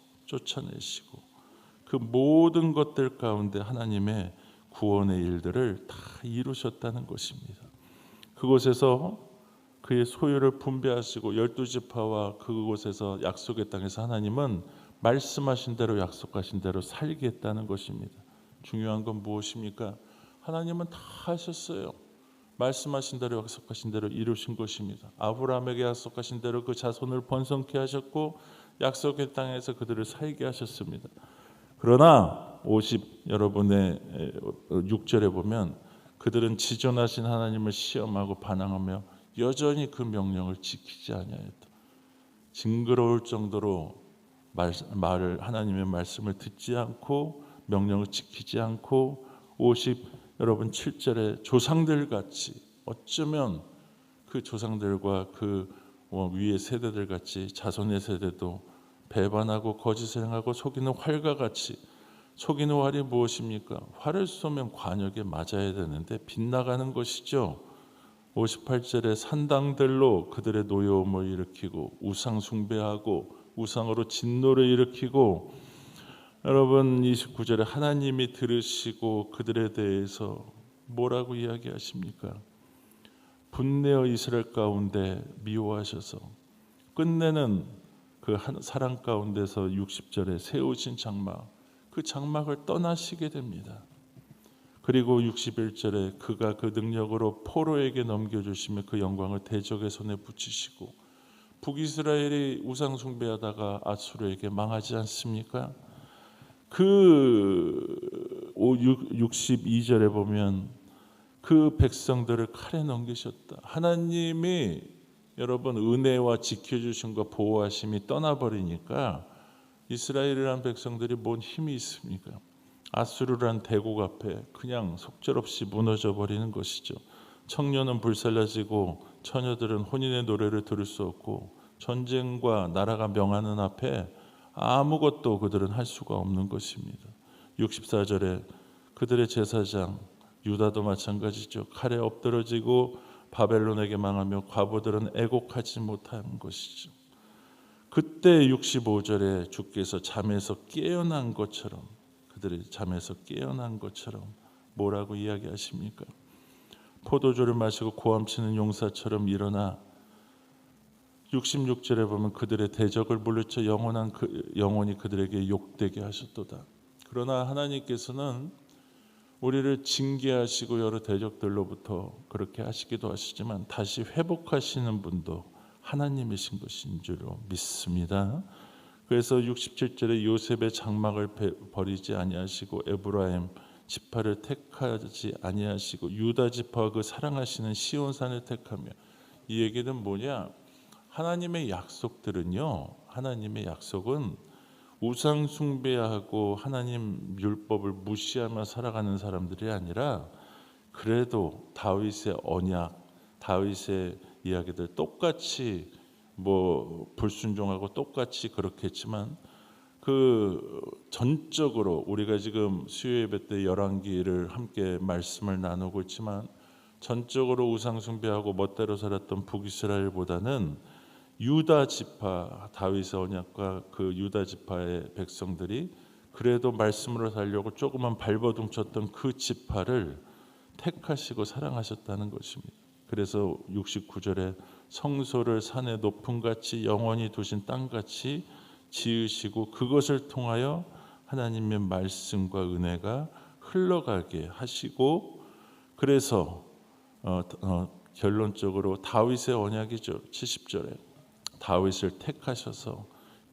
그 모든 것들 가운데 하나님의 구원의 일들을 다 이루셨다는 것입니다. 그곳에서 그의 소유를 분배하시고 12지파와 그곳에서 약속의 땅에서 하나님은 말씀하신 대로 약속하신 대로 살게 했다는 것입니다. 중요한 건 무엇입니까? 하나님은 다 하셨어요. 말씀하신 대로 약속하신 대로 이루신 것입니다. 아브라함에게 약속하신 대로 그 자손을 번성케 하셨고 약속의 땅에서 그들을 살게 하셨습니다. 그러나 여러분의 6절에 보면 그들은 지존하신 하나님을 시험하고 반항하며 여전히 그 명령을 지키지 아니하였다. 징그러울 정도로 하나님의 말씀을 듣지 않고 명령을 지키지 않고 여러분 7절에 조상들 같이 어쩌면 그 조상들과 그 위의 세대들 같이 자손의 세대도 배반하고 거짓을 행하고 속이는 활과 같이 속이는 활이 무엇입니까? 활을 쏘면 관역에 맞아야 되는데 빗나가는 것이죠. 58절에 산당들로 그들의 노여움을 일으키고 우상 숭배하고 우상으로 진노를 일으키고 여러분 29절에 하나님이 들으시고 그들에 대해서 뭐라고 이야기하십니까? 분내어 이스라엘 가운데 미워하셔서 끝내는 그 사랑 가운데서 60절에 세우신 장막, 그 장막을 떠나시게 됩니다. 그리고 61절에 그가 그 능력으로 포로에게 넘겨주시며 그 영광을 대적의 손에 붙이시고 북이스라엘이 우상 숭배하다가 아수르에게 망하지 않습니까? 그 62절에 보면 그 백성들을 칼에 넘기셨다. 하나님이 여러분 은혜와 지켜주심과 보호하심이 떠나버리니까 이스라엘이라는 백성들이 뭔 힘이 있습니까? 아수르란 대국 앞에 그냥 속절없이 무너져 버리는 것이죠. 청년은 불살라지고 처녀들은 혼인의 노래를 들을 수 없고 전쟁과 나라가 명하는 앞에 아무것도 그들은 할 수가 없는 것입니다. 64절에 그들의 제사장 유다도 마찬가지죠. 칼에 엎드러지고 바벨론에게 망하며 과부들은 애곡하지 못한 것이죠. 그때 65절에 주께서 잠에서 깨어난 것처럼 그들이 잠에서 깨어난 것처럼 뭐라고 이야기하십니까? 포도주를 마시고 고함치는 용사처럼 일어나 66절에 보면 그들의 대적을 물리쳐 영원히 그들에게 욕되게 하셨도다. 그러나 하나님께서는 우리를 징계하시고 여러 대적들로부터 그렇게 하시기도 하시지만 다시 회복하시는 분도 하나님이신 것인 줄로 믿습니다. 그래서 67절에 요셉의 장막을 버리지 아니하시고 에브라임 지파를 택하지 아니하시고 유다 지파와 그 사랑하시는 시온산을 택하며 이 얘기는 뭐냐? 하나님의 약속들은요. 하나님의 약속은 우상 숭배하고 하나님 율법을 무시하며 살아가는 사람들이 아니라 그래도 다윗의 언약, 다윗의 이야기들 똑같이 불순종하고 똑같이 그렇게 했지만 그 전적으로 우리가 지금 수요 예배 때 열왕기를 함께 말씀을 나누고 있지만 전적으로 우상 숭배하고 멋대로 살았던 북이스라엘보다는 유다 지파, 다윗의 언약과 그 유다 지파의 백성들이 그래도 말씀으로 살려고 조그만 발버둥 쳤던 그 지파를 택하시고 사랑하셨다는 것입니다. 그래서 69절에 성소를 산의 높음 같이 영원히 두신 땅같이 지으시고 그것을 통하여 하나님의 말씀과 은혜가 흘러가게 하시고, 그래서 결론적으로 다윗의 언약이죠. 70절에 다윗을 택하셔서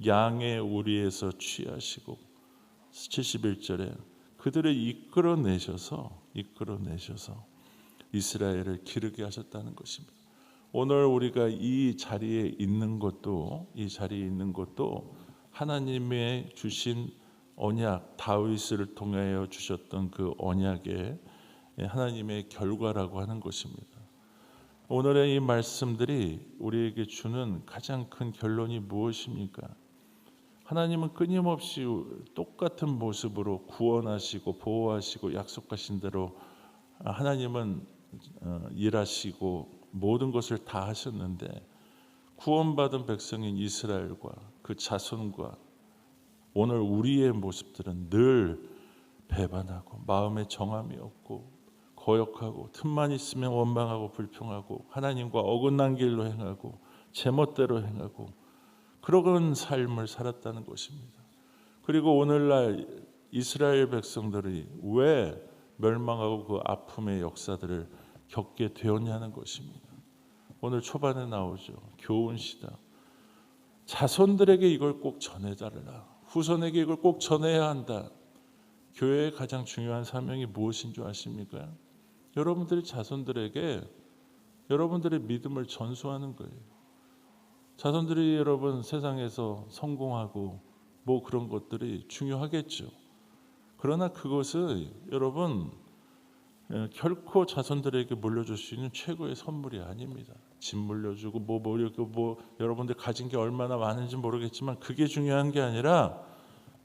양의 우리에서 취하시고 71절에 그들을 이끌어내셔서 이스라엘을 기르게 하셨다는 것입니다. 오늘 우리가 이 자리에 있는 것도 하나님의 주신 언약, 다윗을 통하여 주셨던 그 언약의 하나님의 결과라고 하는 것입니다. 오늘의 이 말씀들이 우리에게 주는 가장 큰 결론이 무엇입니까? 하나님은 끊임없이 똑같은 모습으로 구원하시고 보호하시고 약속하신 대로 하나님은 일하시고 모든 것을 다 하셨는데, 구원받은 백성인 이스라엘과 그 자손과 오늘 우리의 모습들은 늘 배반하고 마음에 정함이 없고 거역하고 틈만 있으면 원망하고 불평하고 하나님과 어긋난 길로 행하고 제멋대로 행하고 그러한 삶을 살았다는 것입니다. 그리고 오늘날 이스라엘 백성들이 왜 멸망하고 그 아픔의 역사들을 겪게 되었냐는 것입니다. 오늘 초반에 나오죠. 교훈시다. 자손들에게 이걸 꼭 전해달라. 후손에게 이걸 꼭 전해야 한다. 교회의 가장 중요한 사명이 무엇인 줄 아십니까? 여러분들이 자손들에게 여러분들의 믿음을 전수하는 거예요. 자손들이 여러분 세상에서 성공하고 뭐 그런 것들이 중요하겠죠. 그러나 그것을 여러분 결코 자손들에게 물려줄 수 있는 최고의 선물이 아닙니다. 집 물려주고 뭐 여러분들 가진 게 얼마나 많은지 모르겠지만 그게 중요한 게 아니라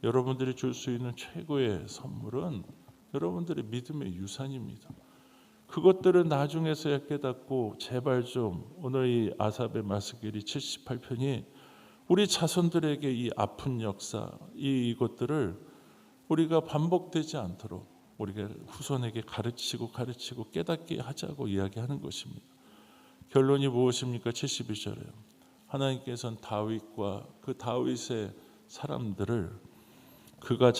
여러분들이 줄 수 있는 최고의 선물은 여러분들의 믿음의 유산입니다. 그것들을 나중에서야 깨닫고 제발 좀 오늘 이 아삽의 마스길이 78편이 우리 자손들에게 이 아픈 역사 이것들을 우리가 반복되지 않도록 우리가 후손에게 가르치고 깨닫게 하자고 이야기하는 것입니다. 결론이 무엇입니까? 72절에 하나님께서는 다윗과 그 다윗의 사람들을 그가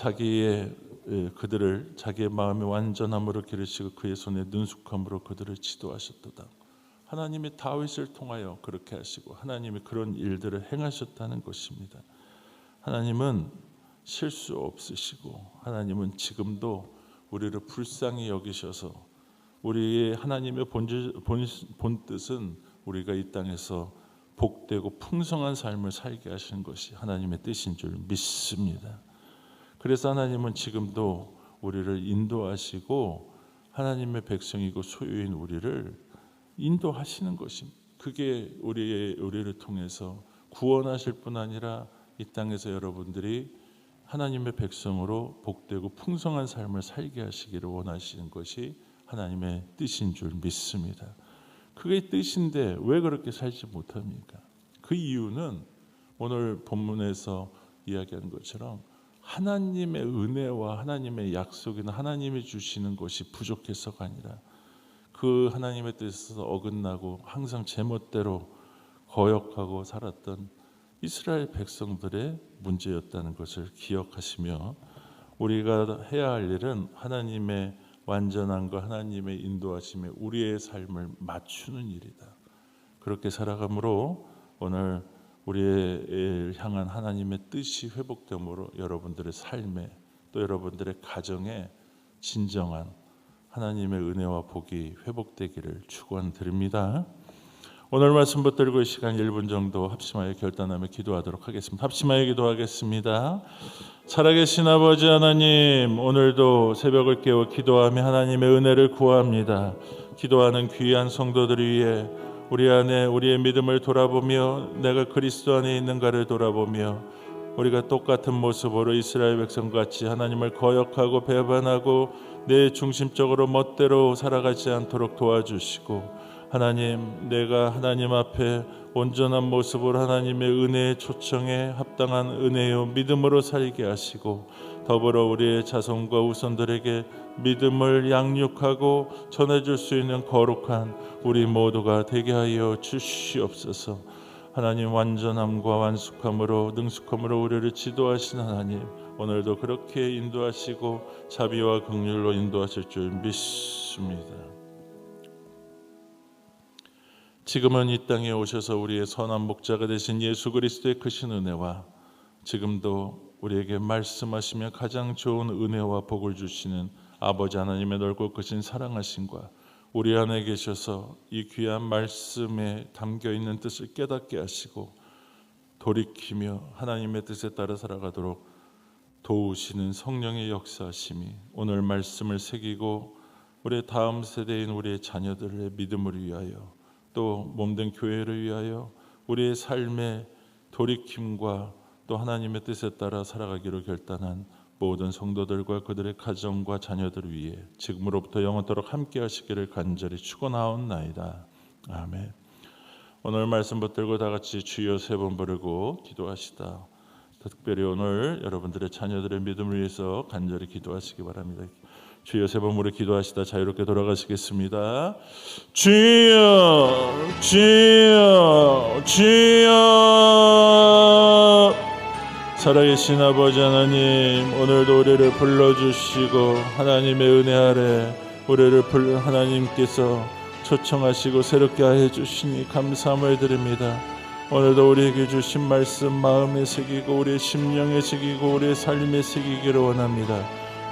그들을 자기의 마음의 완전함으로 기르시고 그의 손의 능숙함으로 그들을 지도하셨도다. 하나님이 다윗을 통하여 그렇게 하시고 하나님이 그런 일들을 행하셨다는 것입니다. 하나님은 실수 없으시고 하나님은 지금도 우리를 불쌍히 여기셔서 우리의 하나님의 본뜻은 우리가 이 땅에서 복되고 풍성한 삶을 살게 하시는 것이 하나님의 뜻인 줄 믿습니다. 그래서 하나님은 지금도 우리를 인도하시고 하나님의 백성이고 소유인 우리를 인도하시는 것입니다. 그게 우리를 통해서 구원하실 뿐 아니라 이 땅에서 여러분들이 하나님의 백성으로 복되고 풍성한 삶을 살게 하시기를 원하시는 것이 하나님의 뜻인 줄 믿습니다. 그게 뜻인데 왜 그렇게 살지 못합니까? 그 이유는 오늘 본문에서 이야기한 것처럼 하나님의 은혜와 하나님의 약속이나 하나님이 주시는 것이 부족해서가 아니라 그 하나님의 뜻에서 어긋나고 항상 제멋대로 거역하고 살았던 이스라엘 백성들의 문제였다는 것을 기억하시며 우리가 해야 할 일은 하나님의 완전함과 하나님의 인도하심에 우리의 삶을 맞추는 일이다. 그렇게 살아감으로 오늘 우리를 향한 하나님의 뜻이 회복됨으로 여러분들의 삶에 또 여러분들의 가정에 진정한 하나님의 은혜와 복이 회복되기를 축원드립니다. 오늘 말씀 붙들고 이 시간 1분 정도 합심하여 결단하며 기도하도록 하겠습니다. 합심하여 기도하겠습니다. 살아계신 아버지 하나님, 오늘도 새벽을 깨워 기도하며 하나님의 은혜를 구합니다. 기도하는 귀한 성도들 위해 우리 안에 우리의 믿음을 돌아보며 내가 그리스도 안에 있는가를 돌아보며 우리가 똑같은 모습으로 이스라엘 백성같이 하나님을 거역하고 배반하고 내 중심적으로 멋대로 살아가지 않도록 도와주시고, 하나님, 내가 하나님 앞에 온전한 모습으로 하나님의 은혜의 초청에 합당한 은혜요 믿음으로 살게 하시고, 더불어 우리의 자손과 후손들에게 믿음을 양육하고 전해줄 수 있는 거룩한 우리 모두가 되게 하여 주시옵소서. 하나님, 완전함과 완숙함으로 능숙함으로 우리를 지도하신 하나님, 오늘도 그렇게 인도하시고 자비와 긍휼로 인도하실 줄 믿습니다. 지금은 이 땅에 오셔서 우리의 선한 목자가 되신 예수 그리스도의 크신 은혜와 지금도 우리에게 말씀하시며 가장 좋은 은혜와 복을 주시는 아버지 하나님의 넓고 크신 사랑하심과 우리 안에 계셔서 이 귀한 말씀에 담겨있는 뜻을 깨닫게 하시고 돌이키며 하나님의 뜻에 따라 살아가도록 도우시는 성령의 역사하심이 오늘 말씀을 새기고 우리의 다음 세대인 우리의 자녀들의 믿음을 위하여 또 몸된 교회를 위하여 우리의 삶의 돌이킴과 또 하나님의 뜻에 따라 살아가기로 결단한 모든 성도들과 그들의 가정과 자녀들 위해 지금으로부터 영원토록 함께 하시기를 간절히 축원하옵나이다. 아멘. 오늘 말씀 붙들고 다 같이 주여 세 번 부르고 기도하시다. 특별히 오늘 여러분들의 자녀들의 믿음을 위해서 간절히 기도하시기 바랍니다. 주여 세 번 부르 기도하시다 자유롭게 돌아가시겠습니다. 주여, 주여, 주여. 살아계신 아버지 하나님, 오늘도 우리를 불러주시고 하나님의 은혜 아래 우리를 하나님께서 초청하시고 새롭게 하여 주시니 감사함을 드립니다. 오늘도 우리에게 주신 말씀 마음에 새기고 우리의 심령에 새기고 우리의 삶에 새기기를 원합니다.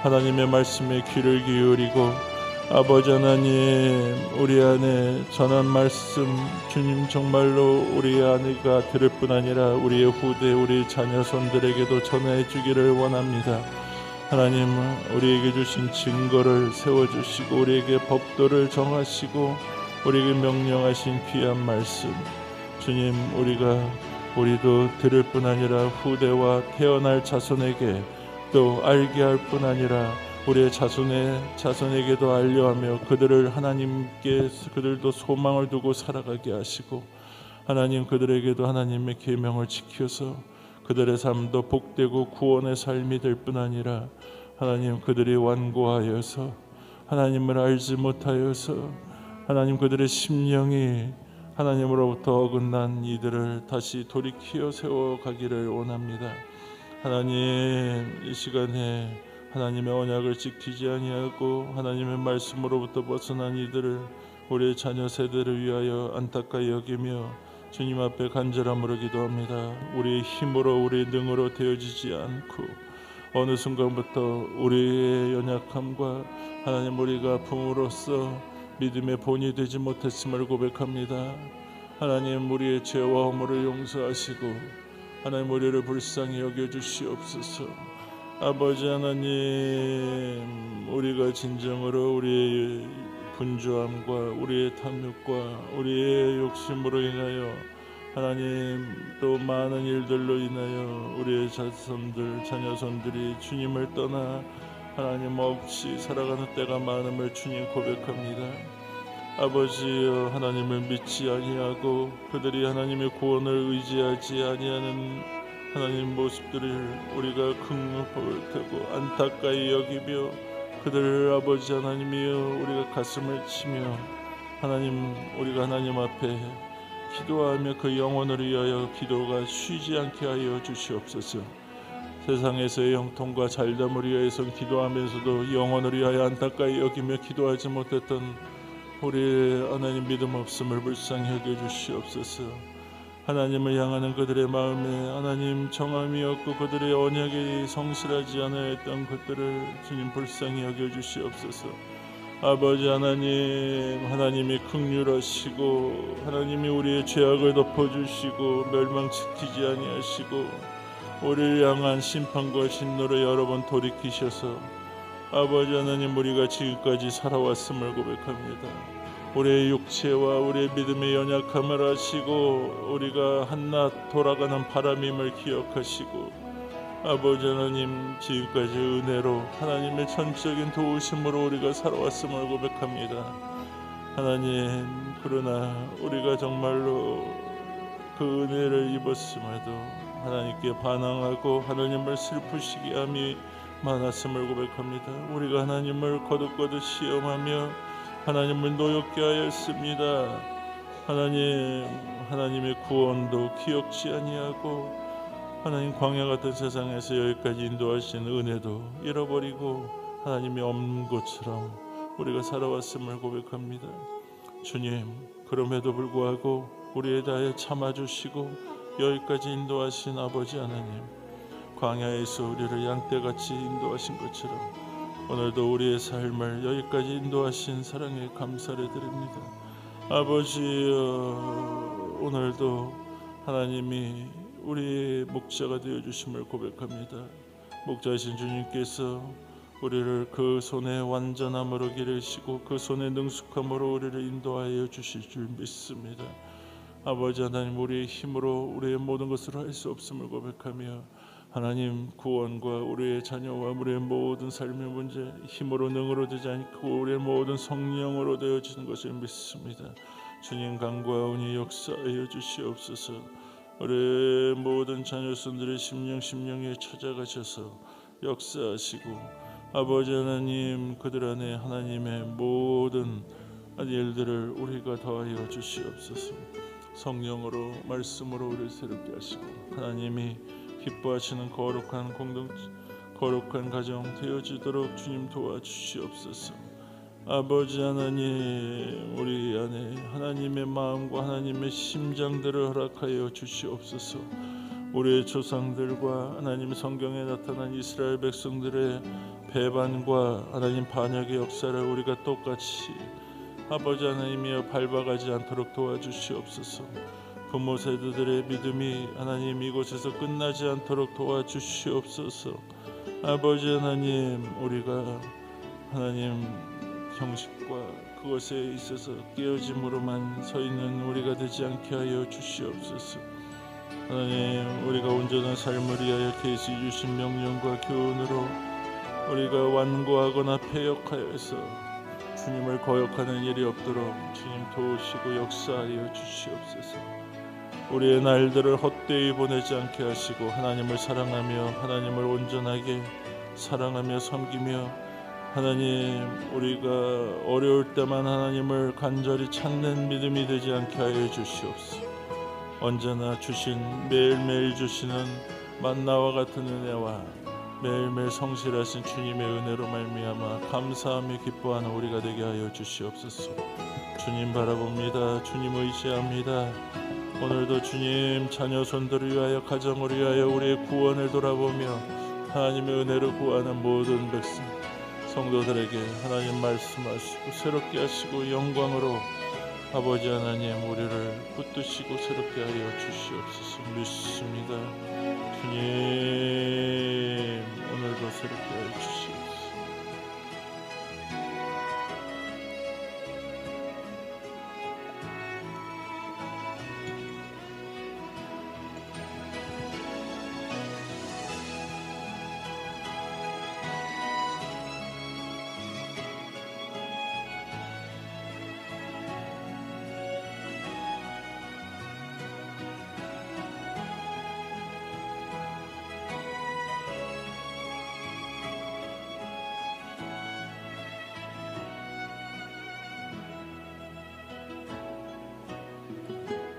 하나님의 말씀에 귀를 기울이고 아버지 하나님, 우리 안에 전한 말씀 주님 정말로 우리 아내가 들을 뿐 아니라 우리의 후대 우리 자녀손들에게도 전해 주기를 원합니다. 하나님, 우리에게 주신 증거를 세워주시고 우리에게 법도를 정하시고 우리에게 명령하신 귀한 말씀 주님, 우리도 들을 뿐 아니라 후대와 태어날 자손에게 또 알게 할 뿐 아니라 우리의 자손에게도 알려하며 그들을 하나님께 그들도 소망을 두고 살아가게 하시고 하나님, 그들에게도 하나님의 계명을 지켜서 그들의 삶도 복되고 구원의 삶이 될 뿐 아니라 하나님, 그들이 완고하여서 하나님을 알지 못하여서 하나님, 그들의 심령이 하나님으로부터 어긋난 이들을 다시 돌이키어 세워가기를 원합니다. 하나님, 이 시간에 하나님의 언약을 지키지 아니하고 하나님의 말씀으로부터 벗어난 이들을 우리의 자녀 세대를 위하여 안타까이 여기며 주님 앞에 간절함으로 기도합니다. 우리의 힘으로 우리의 능으로 되어지지 않고 어느 순간부터 우리의 연약함과 하나님 우리가 부모로서 믿음의 본이 되지 못했음을 고백합니다. 하나님, 우리의 죄와 허물을 용서하시고 하나님, 우리를 불쌍히 여겨주시옵소서. 아버지 하나님, 우리가 진정으로 우리의 분주함과 우리의 탐욕과 우리의 욕심으로 인하여 하나님 또 많은 일들로 인하여 우리의 자녀손들이 주님을 떠나 하나님 없이 살아가는 때가 많음을 주님 고백합니다. 아버지여, 하나님을 믿지 아니하고 그들이 하나님의 구원을 의지하지 아니하는 하나님 모습들을 우리가 긍휼을 테고 안타까이 여기며 그들을 아버지 하나님이여 우리가 가슴을 치며 하나님, 우리가 하나님 앞에 기도하며 그 영혼을 위하여 기도가 쉬지 않게 하여 주시옵소서. 세상에서의 형통과 잘됨을 위하여서 기도하면서도 영혼을 위하여 안타까이 여기며 기도하지 못했던 우리의 하나님 믿음 없음을 불쌍히 여겨주시옵소서. 하나님을 향하는 그들의 마음에 하나님 정함이 없고 그들의 언약에 성실하지 않았던 것들을 주님 불쌍히 여겨주시옵소서. 아버지 하나님, 하나님이 긍휼하시고 하나님이 우리의 죄악을 덮어주시고 멸망시키지 아니하시고 우리를 향한 심판과 진노를 여러 번 돌이키셔서 아버지 하나님, 우리가 지금까지 살아왔음을 고백합니다. 우리의 육체와 우리의 믿음의 연약함을 아시고 우리가 한낱 돌아가는 바람임을 기억하시고 아버지 하나님, 지금까지 은혜로 하나님의 전적인 도우심으로 우리가 살아왔음을 고백합니다. 하나님, 그러나 우리가 정말로 그 은혜를 입었음에도 하나님께 반항하고 하나님을 슬프시게 함이 많았음을 고백합니다. 우리가 하나님을 거듭거듭 시험하며 하나님을 노엽게 하였습니다. 하나님, 하나님의 구원도 기억지 아니하고 하나님, 광야 같은 세상에서 여기까지 인도하신 은혜도 잃어버리고 하나님이 없는 것처럼 우리가 살아왔음을 고백합니다. 주님, 그럼에도 불구하고 우리에 대하여 참아주시고 여기까지 인도하신 아버지 하나님, 광야에서 우리를 양떼같이 인도하신 것처럼 오늘도 우리의 삶을 여기까지 인도하신 사랑에 감사를 드립니다. 아버지여, 오늘도 하나님이 우리의 목자가 되어주심을 고백합니다. 목자이신 주님께서 우리를 그 손의 완전함으로 기르시고 그 손의 능숙함으로 우리를 인도하여 주실 줄 믿습니다. 아버지 하나님, 우리의 힘으로 우리의 모든 것을 할 수 없음을 고백하며 하나님, 구원과 우리의 자녀와 우리의 모든 삶의 문제 힘으로 능으로 되지 않고 우리의 모든 성령으로 되어지는 것을 믿습니다. 주님, 간과하오니 역사하여 주시옵소서. 우리의 모든 자녀손들의 심령에 찾아가셔서 역사하시고 아버지 하나님, 그들 안에 하나님의 모든 일들을 우리가 더하여 주시옵소서. 성령으로 말씀으로 우리를 새롭게 하시고 하나님이 기뻐하시는 거룩한 공동체, 거룩한 가정 되어지도록 주님 도와주시옵소서. 아버지 하나님, 우리 안에 하나님의 마음과 하나님의 심장들을 허락하여 주시옵소서. 우리의 조상들과 하나님 성경에 나타난 이스라엘 백성들의 배반과 하나님 반역의 역사를 우리가 똑같이 아버지 하나님이여 밟아가지 않도록 도와주시옵소서. 부모 세대들의 믿음이 하나님 이곳에서 끝나지 않도록 도와주시옵소서. 아버지 하나님, 우리가 하나님 형식과 그것에 있어서 깨어짐으로만 서 있는 우리가 되지 않게 하여 주시옵소서. 하나님, 우리가 온전한 삶을 위하여 계시 주신 명령과 교훈으로 우리가 완고하거나 패역하여서 주님을 거역하는 일이 없도록 주님 도우시고 역사하여 주시옵소서. 우리의 날들을 헛되이 보내지 않게 하시고 하나님을 사랑하며 하나님을 온전하게 사랑하며 섬기며 하나님, 우리가 어려울 때만 하나님을 간절히 찾는 믿음이 되지 않게 하여 주시옵소서. 언제나 주신, 매일매일 주시는 만나와 같은 은혜와 매일매일 성실하신 주님의 은혜로 말미암아 감사하며 기뻐하는 우리가 되게 하여 주시옵소서. 주님 바라봅니다. 주님 의지합니다. 오늘도 주님 자녀 손들을 위하여, 가정을 위하여 우리의 구원을 돌아보며 하나님의 은혜를 구하는 모든 백성 성도들에게 하나님 말씀하시고 새롭게 하시고 영광으로 아버지 하나님 우리를 붙드시고 새롭게 하여 주시옵소서. 믿습니다. 주님, 오늘도 새롭게 하여 주시옵소서.